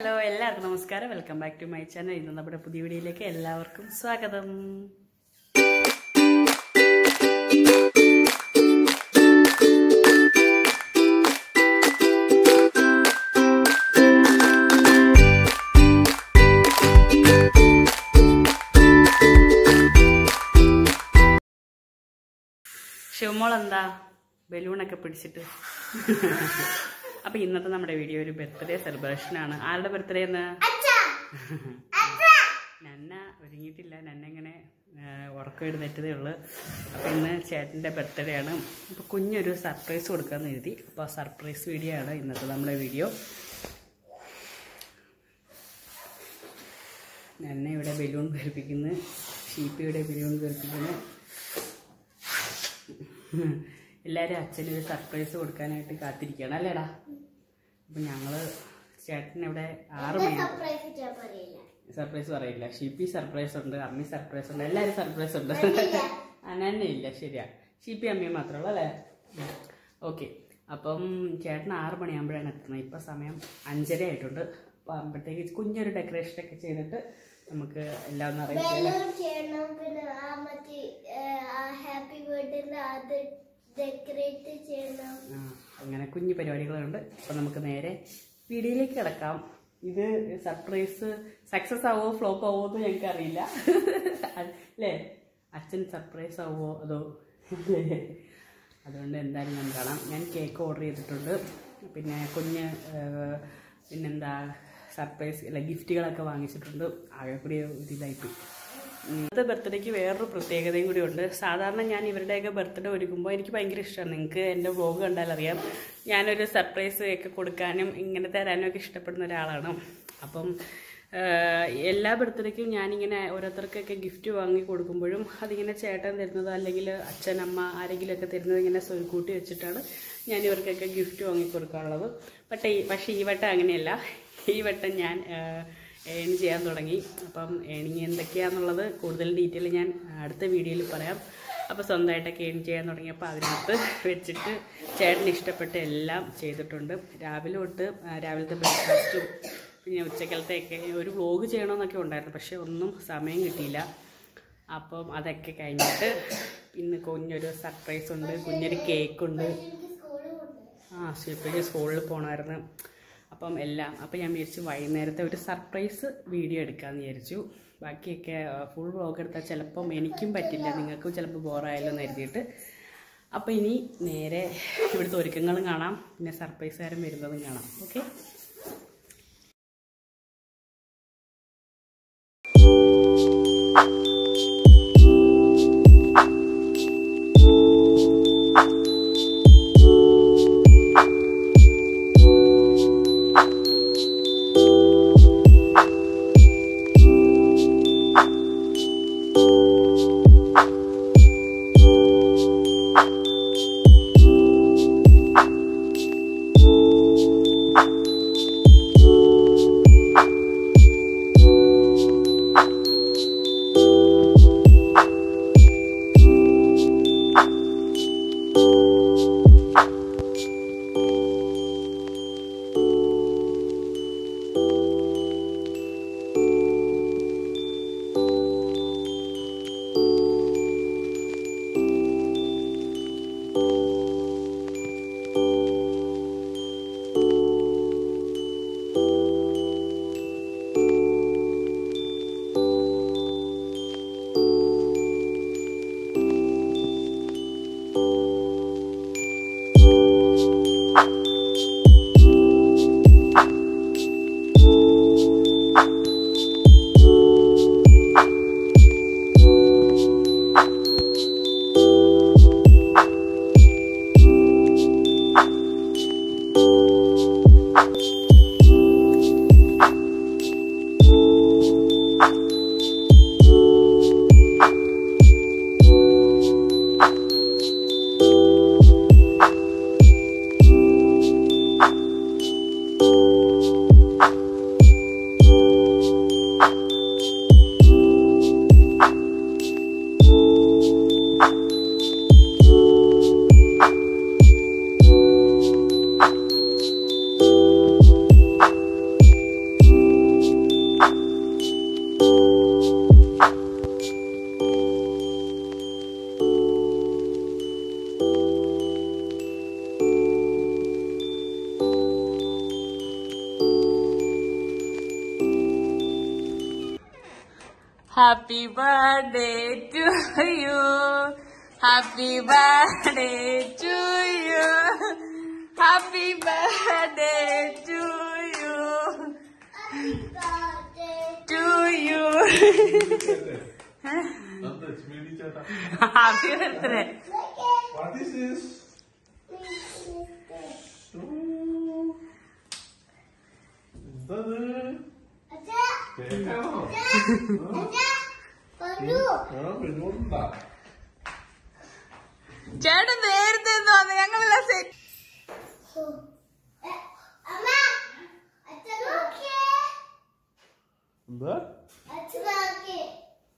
Hello എല്ലാവർക്കും നമസ്കാരം. Welcome back to my channel. ഇന്ന് നമ്മുടെ പുതിയ വീഡിയോയിലേക്ക് എല്ലാവർക്കും സ്വാഗതം. ശിവമോൾ എന്താ ബലൂണൊക്കെ പിടിച്ചിട്ട്? അപ്പൊ ഇന്നത്തെ നമ്മുടെ വീഡിയോ ഒരു ബർത്ത്ഡേ സെലിബ്രേഷൻ ആണ്. ആരുടെ ബർത്ത്ഡേ എന്ന്? നന്ന ഒരുങ്ങിയിട്ടില്ല, നന്ന ഇങ്ങനെ ഉറക്കം എഴുന്നേറ്റതേ ഉള്ളു. അപ്പൊ ഇന്ന് ചേട്ടന്റെ ബർത്ത്ഡേ ആണ്. അപ്പൊ കുഞ്ഞൊരു സർപ്രൈസ് കൊടുക്കാന്ന് എഴുതി. അപ്പൊ സർപ്രൈസ് വീഡിയോ ആണ് ഇന്നത്തെ നമ്മുടെ വീഡിയോ. നന്ന ഇവിടെ ബലൂൺ ധരിപ്പിക്കുന്നു, ഷീപ്പിയുടെ ബലൂൺ ധരിപ്പിക്കുന്നു. എല്ലാവരും അച്ഛനൊരു സർപ്രൈസ് കൊടുക്കാനായിട്ട് കാത്തിരിക്കുകയാണ് അല്ലേടാ. അപ്പം ഞങ്ങൾ ചേട്ടനിവിടെ 6 മണി സർപ്രൈസ് പറയില്ല. ഷിപ്പി സർപ്രൈസ് ഉണ്ട്, അമ്മി സർപ്രൈസ് ഉണ്ട്, എല്ലാവരും സർപ്രൈസ് ഉണ്ട്. അനന്നെ ഇല്ല, ശരിയാ. ഷിപ്പി അമ്മയും മാത്രമേ ഉള്ളൂ അല്ലേ? ഓക്കെ. അപ്പം ചേട്ടൻ 6 മണിയാകുമ്പോഴാണ് എത്തുന്നത്. ഇപ്പം സമയം 5:30 ആയിട്ടുണ്ട്. അപ്പം ആകുമ്പോഴത്തേക്ക് കുഞ്ഞൊരു ഡെക്കറേഷനൊക്കെ ചെയ്തിട്ട് നമുക്ക് എല്ലാം ഒന്ന് അറിയിക്കാം. അങ്ങനെ കുഞ്ഞു പരിപാടികളുണ്ട്. അപ്പം നമുക്ക് നേരെ വീഡിയോയിലേക്ക് കിടക്കാം. ഇത് സർപ്രൈസ് സക്സസ് ആവോ ഫ്ലോപ്പ് ആവോ എന്ന് ഞങ്ങൾക്ക് അറിയില്ല അല്ലേ. അച്ഛൻ സർപ്രൈസ് ആവോ അതോ അതുകൊണ്ട് എന്തായാലും ഞാൻ കാണാം. ഞാൻ കേക്ക് ഓർഡർ ചെയ്തിട്ടുണ്ട്. പിന്നെ പിന്നെന്താ സർപ്രൈസ് അല്ല ഗിഫ്റ്റുകളൊക്കെ വാങ്ങിച്ചിട്ടുണ്ട്. ആകെ കൂടി ഇതിലായിപ്പോയി. ഇന്നത്തെ ബർത്ത്ഡേക്ക് വേറൊരു പ്രത്യേകതയും കൂടി ഉണ്ട്. സാധാരണ ഞാൻ ഇവരുടെയൊക്കെ ബർത്ത്ഡേ ഒരുക്കുമ്പോൾ എനിക്ക് ഭയങ്കര ഇഷ്ടമാണ്. നിങ്ങൾക്ക് എൻ്റെ വ്ലോഗ് കണ്ടാലറിയാം, ഞാനൊരു സർപ്രൈസ് ഒക്കെ കൊടുക്കാനും ഇങ്ങനെ തരാനും ഒക്കെ ഇഷ്ടപ്പെടുന്ന ഒരാളാണ്. അപ്പം എല്ലാ ബർത്ത്ഡേക്കും ഞാനിങ്ങനെ ഓരോരുത്തർക്കൊക്കെ ഗിഫ്റ്റ് വാങ്ങി കൊടുക്കുമ്പോഴും അതിങ്ങനെ ചേട്ടൻ തരുന്നത് അല്ലെങ്കിൽ അച്ഛൻ അമ്മ ആരെങ്കിലുമൊക്കെ തരുന്നത് ഇങ്ങനെ സ്വരുക്കൂട്ടി വെച്ചിട്ടാണ് ഞാൻ ഇവർക്കൊക്കെ ഗിഫ്റ്റ് വാങ്ങി കൊടുക്കാറുള്ളത്. പക്ഷേ ഈ വട്ടം അങ്ങനെയല്ല. ഈ വട്ടം ഞാൻ ഏൺ ചെയ്യാൻ തുടങ്ങി. അപ്പം ഏണിങ് എന്തൊക്കെയാണെന്നുള്ളത് കൂടുതൽ ഡീറ്റെയിൽ ഞാൻ അടുത്ത വീഡിയോയിൽ പറയാം. അപ്പോൾ സ്വന്തമായിട്ടൊക്കെ ഏൺ ചെയ്യാൻ തുടങ്ങിയപ്പോൾ അതിനകത്ത് വെച്ചിട്ട് ചേട്ടന് ഇഷ്ടപ്പെട്ട എല്ലാം ചെയ്തിട്ടുണ്ട്. രാവിലത്തെ ബ്രേക്ക്ഫാസ്റ്റും പിന്നെ ഉച്ചക്കലത്തെയൊക്കെ ഒരു വ്ലോഗ് ചെയ്യണമെന്നൊക്കെ ഉണ്ടായിരുന്നു. പക്ഷേ ഒന്നും സമയം കിട്ടിയില്ല. അപ്പം അതൊക്കെ കഴിഞ്ഞിട്ട് ഇന്ന് കുഞ്ഞൊരു സർപ്രൈസ് ഉണ്ട്, കുഞ്ഞൊരു കേക്കുണ്ട്. ശരിക്കും സ്കൂളിൽ പോകണമായിരുന്നു. അപ്പം ഞാൻ വിചാരിച്ചു വൈകുന്നേരത്തെ ഒരു സർപ്രൈസ് വീഡിയോ എടുക്കാമെന്ന് വിചാരിച്ചു. ബാക്കിയൊക്കെ ഫുൾ വ്ലോഗ് എടുത്താൽ ചിലപ്പം എനിക്കും പറ്റില്ല, നിങ്ങൾക്കും ചിലപ്പോൾ ബോറായാലോ എന്ന് കരുതിയിട്ട്. അപ്പോൾ ഇനി നേരെ ഇവിടുത്തെ ഒരുക്കങ്ങളും കാണാം, പിന്നെ സർപ്രൈസുകാരൻ വരുന്നതും കാണാം. Okay. Happy birthday to you. Happy birthday to you. Happy birthday to you. Happy birthday to you. Happy birthday. What is this? ചേട്ടൻ നേരത്തെ ഞങ്ങളെല്ലാം സെറ്റ്. എന്താ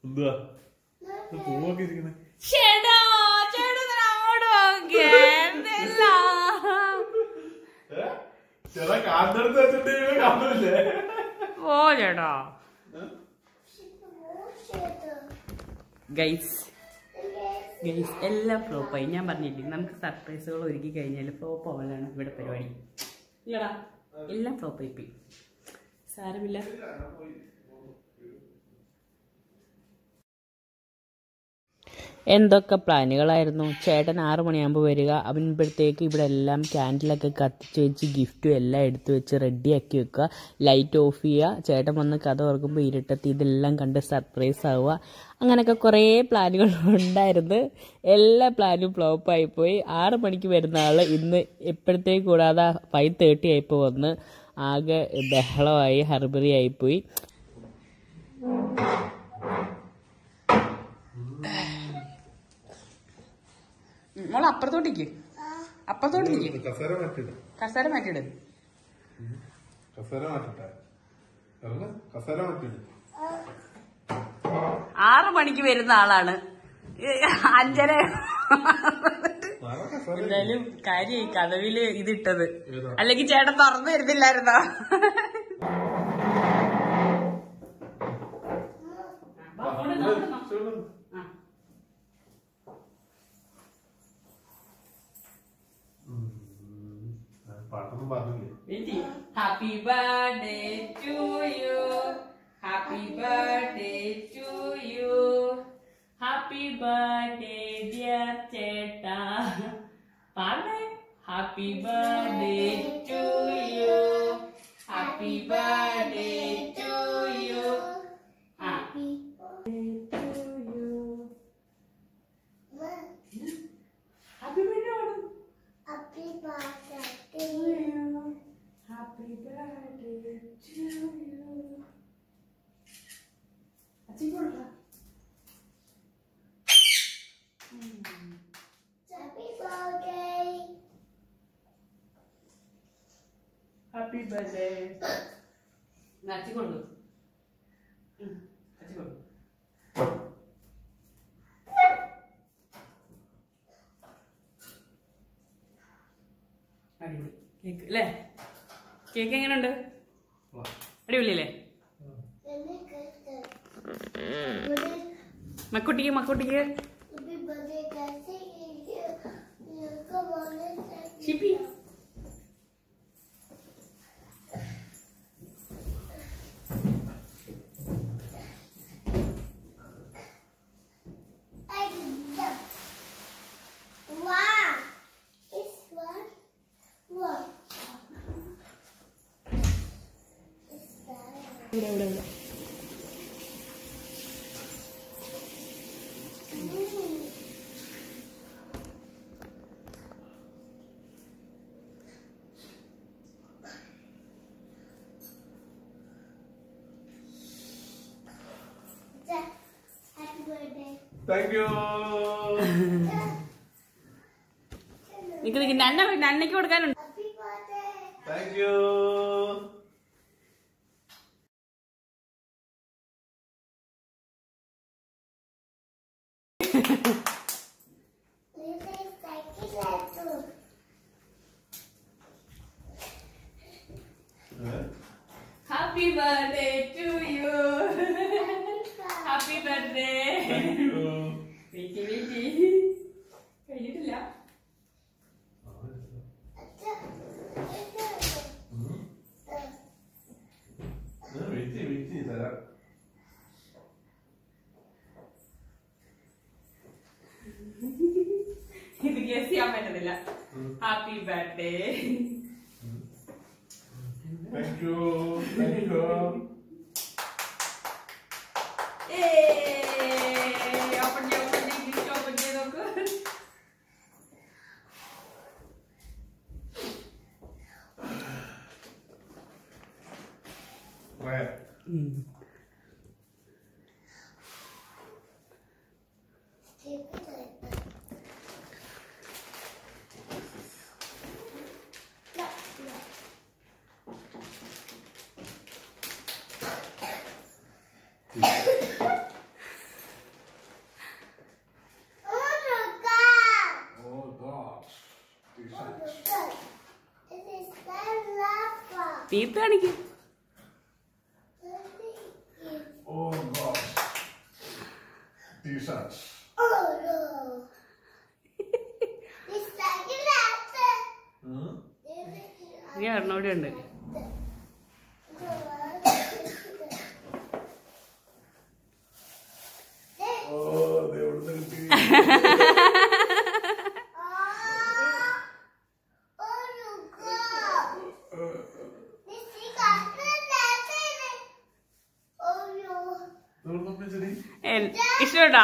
എന്താ പൂവൊക്കെ ഇരിക്കണേ? ചേട്ടാ ചേട്ടൻ അങ്ങോട്ട് നോക്കിയേ. ചേട്ടാ കാന്തെടുത്ത് വെച്ചിട്ട് കാണൂല്ലേ? ഓ ചേട്ടാ ഗൈസ് എല്ലാം ഫ്ലോപ്പായി. ഞാൻ പറഞ്ഞില്ലേ നമുക്ക് സർപ്രൈസുകൾ ഒരുക്കി കഴിഞ്ഞാൽ ഫ്ലോപ്പ് ആവാനാണ് ഇവിടെ പരിപാടി. ഇല്ലടാ എല്ലാം ഫ്ലോപ്പായി പോയി. സാരമില്ല. എന്തൊക്കെ പ്ലാനുകളായിരുന്നു. ചേട്ടൻ 6 മണിയാകുമ്പോൾ വരിക. അവൻപ്പോഴത്തേക്ക് ഇവിടെ എല്ലാം ക്യാൻഡിലൊക്കെ കത്തിച്ച് വെച്ച് ഗിഫ്റ്റും എല്ലാം എടുത്തു വെച്ച് റെഡിയാക്കി വെക്കുക. ലൈറ്റ് ഓഫ് ചെയ്യുക. ചേട്ടൻ വന്ന് കഥ ഓർക്കുമ്പോൾ ഇരുട്ടത്തി ഇതെല്ലാം കണ്ട് സർപ്രൈസ് ആവുക. അങ്ങനെയൊക്കെ കുറേ പ്ലാനുകൾ ഉണ്ടായിരുന്നു. എല്ലാ പ്ലാനും ഫ്ലോപ്പായിപ്പോയി. 6 മണിക്ക് വരുന്ന ആൾ ഇന്ന് എപ്പോഴത്തേക്ക് കൂടാതെ 5:30 ആയിപ്പോൾ വന്ന് ആകെ ബഹളമായി, ഹർബറി ആയിപ്പോയി. മോളെ അപ്പുറത്തോട്ടിക്ക് കസേര മാറ്റിയിട്. 6 മണിക്ക് വരുന്ന ആളാണ്. 5:30 എന്തായാലും കാര്യമായി കഥവില് ഇതിട്ടത്. അല്ലെങ്കിൽ ചേട്ടൻ തുറന്നു വരുന്നില്ലായിരുന്നോ? പാട്ടൊന്നും പറഞ്ഞില്ലേ? Happy birthday to you. Happy birthday to you. Happy birthday dear ചേട്ടാ. പാടേ. Happy birthday to you. Happy birthday to you. Happy birthday to you. Happy birthday. Happy birthday to you. Happy birthday to you. അച്ചിങ്ങോട്ടാ. Happy birthday. Happy birthday. അച്ചിങ്ങോട്ട്. അച്ചിങ്ങോട്ട്. അടിപൊളി cake അല്ലേ? Cake എങ്ങനെയുണ്ട്? അടിപൊളിയല്ലേ? മക്കുട്ടിക്ക് ഷിപ്പി ഇവിടെ താങ്ക് യു. നിക്ക് നന്നയ്ക്ക് കൊടുക്കാനുണ്ട്. Thank you. Happy birthday to you. Happy birthday. Thank you. കഴിഞ്ഞിട്ടില്ല. കുഴപ്പമില്ല. Happy birthday. Thank you. Thank you. Open gift open ചെയ്ത് നോക്ക്. തീർത്ത് കാണിക്കും. നീ അറിഞ്ഞോടെ ഉണ്ട്. ഇഷ്ടപ്പെട്ടാ?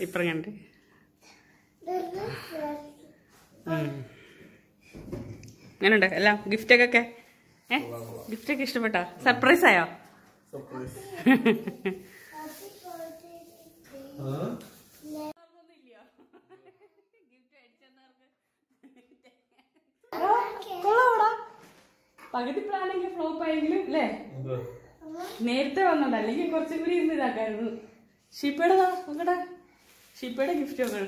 ഇപ്പറ കണ്ട് അങ്ങനെയുണ്ട് എല്ലാം. ഗിഫ്റ്റൊക്കെ ഗിഫ്റ്റൊക്കെ ഇഷ്ടപ്പെട്ടാ? സർപ്രൈസ് ആയോ? പകുതി പ്ലാനെങ്കിൽ ഫ്ലോപ്പ് ആയെങ്കിലും അല്ലേ? നേരത്തെ വന്നോണ്ട്, അല്ലെങ്കിൽ കുറച്ചും കൂടി ഇരുന്ന് ഇതാക്കായിരുന്നു. ഷിപ്പയുടെ നോക്കട്ടെ, ഷിപ്പയുടെ ഗിഫ്റ്റ് ഒക്കെ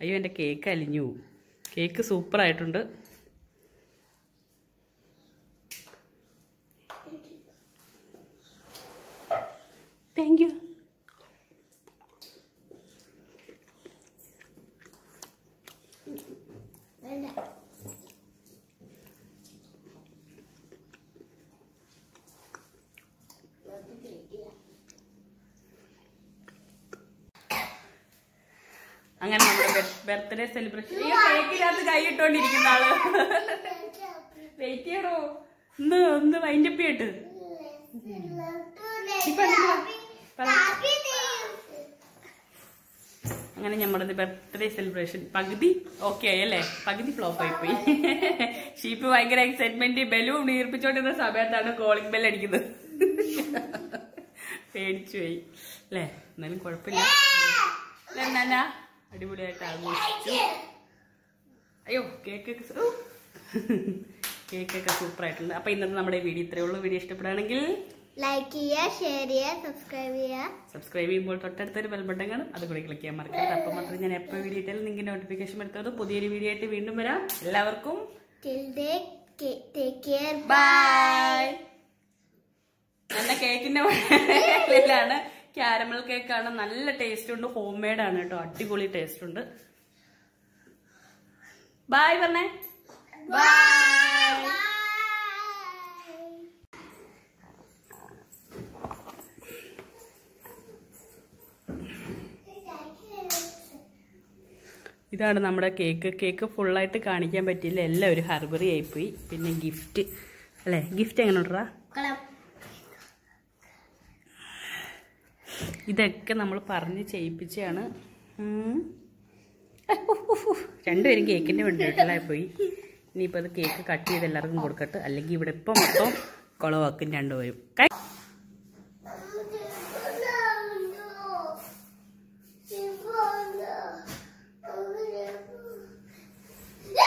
അയ്യോ എൻ്റെ കേക്ക് അലിഞ്ഞു. കേക്ക് സൂപ്പർ ആയിട്ടുണ്ട്. Thank you. അങ്ങനെ നമ്മുടെ ബർത്ത്ഡേ സെലിബ്രേഷൻ. കേക്കിനകത്ത് കൈയിട്ടോണ്ടിരിക്കുന്ന ആള് വെയിറ്റ് ചെയ്യണോ? ഒന്ന് വൈൻഡപ്പ് ചെയ്തിട്ട് അങ്ങനെ നമ്മുടെ ബർത്ത്ഡേ സെലിബ്രേഷൻ പകുതി ഓക്കെ ആയി അല്ലേ? പകുതി ഫ്ലോപ്പ് ആയി പോയി. ഷീപ്പ് ഭയങ്കര എക്സൈറ്റ്മെന്റ് ബലൂൺ ഈർപ്പിച്ചോണ്ടിരുന്ന സമയത്താണ് കോളിംഗ് ബെൽ അടിക്കുന്നത്. പേടിച്ചു പോയി അല്ലേ? എന്നാലും കുഴപ്പമില്ല. എന്നാ അടിപൊളിയായിട്ട് ആഘോഷിച്ചു. അയ്യോ കേക്കൊക്കെ സൂപ്പർ ആയിട്ടുണ്ട്. അപ്പൊ ഇന്നത്തെ നമ്മുടെ വീഡിയോ ഇത്രയേ ഉള്ളൂ. വീഡിയോ ഇഷ്ടപ്പെടുകയാണെങ്കിൽ ലൈക്ക് ചെയ്യുക, ഷെയർ ചെയ്യുക, സബ്സ്ക്രൈബ് ചെയ്യുമ്പോൾ തൊട്ടടുത്തൊരു ബെൽ ബട്ടൺ കാണും, അതുകൂടി ക്ലിക്ക് ചെയ്യാൻ മറക്കരുത്. അപ്പോൾ മാത്രമേ ഞാൻ എപ്പോൾ വീഡിയോ ഇട്ടാലും നിങ്ങൾക്ക് നോട്ടിഫിക്കേഷൻ എടുത്തത്. പുതിയൊരു വീഡിയോ ആയിട്ട് വീണ്ടും വരാം. എല്ലാവർക്കും ബൈ. നല്ല കേക്കിന്റെ ാണ് ക്യാരമൽ കേക്കാണ്. നല്ല ടേസ്റ്റ് ഉണ്ട്. ഹോം മെയ്ഡ് ആണ് കേട്ടോ. അടിപൊളി ടേസ്റ്റ് ഉണ്ട്. ബൈ പറഞ്ഞേ. ബൈ. ഇതാണ് നമ്മുടെ കേക്ക് ഫുള്ളായിട്ട് കാണിക്കാൻ പറ്റിയില്ല. എല്ലാം ഒരു ഹർബറി ആയിപ്പോയി. പിന്നെ ഗിഫ്റ്റ് അല്ലേ? ഗിഫ്റ്റ് എങ്ങനെ ഉണ്ടാ? ഇതൊക്കെ നമ്മൾ പറഞ്ഞ് ചെയ്യിപ്പിച്ചാണ്. രണ്ടുപേരും കേക്കിൻ്റെ വീട്ടിലായി പോയി. ഇനിയിപ്പോൾ അത് കേക്ക് കട്ട് ചെയ്ത് എല്ലാവർക്കും കൊടുക്കട്ടെ, അല്ലെങ്കിൽ ഇവിടെ ഇപ്പം മൊത്തം കുളവാക്കും രണ്ടുപേരും.